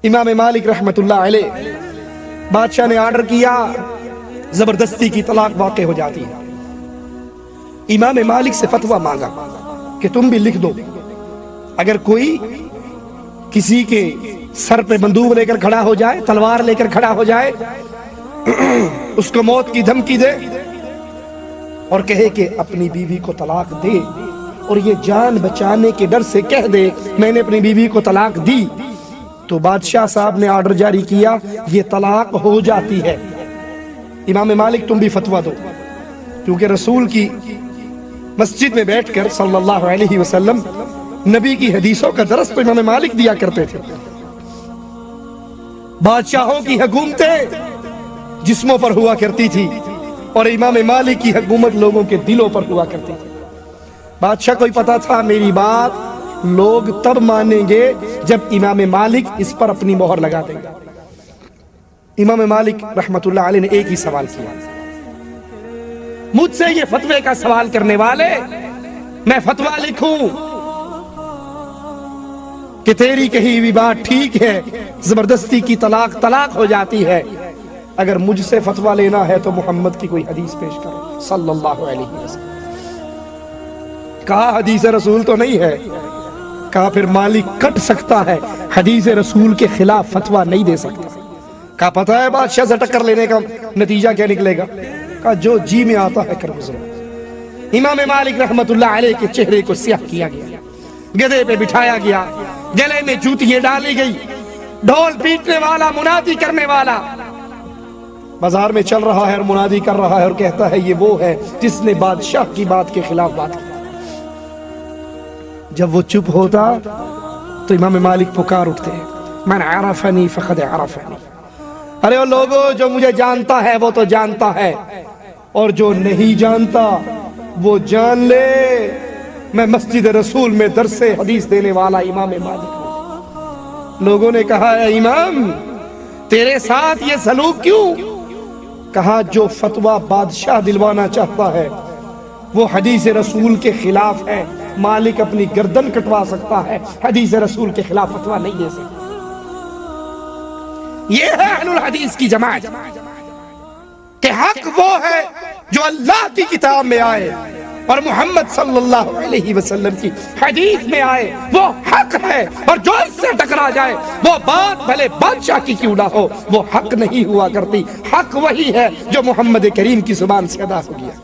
امام مالک رحمت اللہ علیہ، بادشاہ نے آرڈر کیا، زبردستی کی طلاق واقع ہو جاتی ہے۔ امام مالک سے فتویٰ مانگا کہ تم بھی لکھ دو، اگر کوئی کسی کے سر پہ بندوق لے کر کھڑا ہو جائے، تلوار لے کر کھڑا ہو جائے، اس کو موت کی دھمکی دے اور کہے کہ اپنی بیوی کو طلاق دے، اور یہ جان بچانے کے ڈر سے کہہ دے میں نے اپنی بیوی کو طلاق دی، تو بادشاہ صاحب نے آرڈر جاری کیا، یہ طلاق ہو جاتی ہے۔ امام مالک تم بھی فتویٰ دو، کیونکہ رسول کی مسجد میں بیٹھ کر صلی اللہ علیہ وسلم نبی کی حدیثوں کا درس تو امام مالک دیا کرتے تھے۔ بادشاہوں کی حکومتیں جسموں پر ہوا کرتی تھی اور امام مالک کی حکومت لوگوں کے دلوں پر ہوا کرتی تھی۔ بادشاہ کو پتا تھا میری بات لوگ تب مانیں گے جب امام مالک اس پر اپنی مہر لگا دیں گے۔ امام مالک رحمت اللہ علیہ نے ایک ہی سوال کیا، مجھ سے یہ فتوے کا سوال کرنے والے، میں فتویٰ لکھوں کہ تیری کہی ہوئی بات ٹھیک ہے، زبردستی کی طلاق ہو جاتی ہے، اگر مجھ سے فتویٰ لینا ہے تو محمد کی کوئی حدیث پیش کرو صلی اللہ علیہ وسلم۔ کہا حدیث رسول تو نہیں ہے، کہا پھر مالک کٹ سکتا ہے، حدیث رسول کے خلاف فتویٰ نہیں دے سکتا۔ کہا پتہ ہے بادشاہ سے ٹکر لینے کا نتیجہ کیا نکلے گا؟ کہا جو جی میں آتا ہے کر گزرو۔ امام مالک رحمت اللہ علیہ کے چہرے کو سیاہ کیا گیا، گدھے پہ بٹھایا گیا، گلے میں جوتیاں ڈالی گئی، ڈھول پیٹنے والا، منادی کرنے والا بازار میں چل رہا ہے اور منادی کر رہا ہے اور کہتا ہے یہ وہ ہے جس نے بادشاہ کی بات کے خلاف بات کی۔ جب وہ چپ ہوتا تو امام مالک پکار اٹھتے ہیں، من عرفنی فقد عرفنی، ارے وہ لوگوں جو مجھے جانتا ہے وہ تو جانتا ہے، اور جو نہیں جانتا وہ جان لے میں مسجد رسول میں درس حدیث دینے والا امام مالک ہوں۔ لوگوں نے کہا اے امام تیرے ساتھ یہ سلوک کیوں؟ کہا جو فتویٰ بادشاہ دلوانا چاہتا ہے وہ حدیث رسول کے خلاف ہے، مالک اپنی گردن کٹوا سکتا ہے، حدیث رسول کے خلاف فتویٰ نہیں دے سکتا۔ یہ ہے اہل الحدیث کی جماعت کہ حق وہ ہے جو اللہ کی کتاب میں آئے اور محمد صلی اللہ علیہ وسلم کی حدیث میں آئے، وہ حق ہے، اور جو اس سے ٹکرا جائے وہ بات بھلے بادشاہ کی کیوں نہ ہو وہ حق نہیں ہوا کرتی۔ حق وہی ہے جو محمد کریم کی زبان سے ادا ہو گیا۔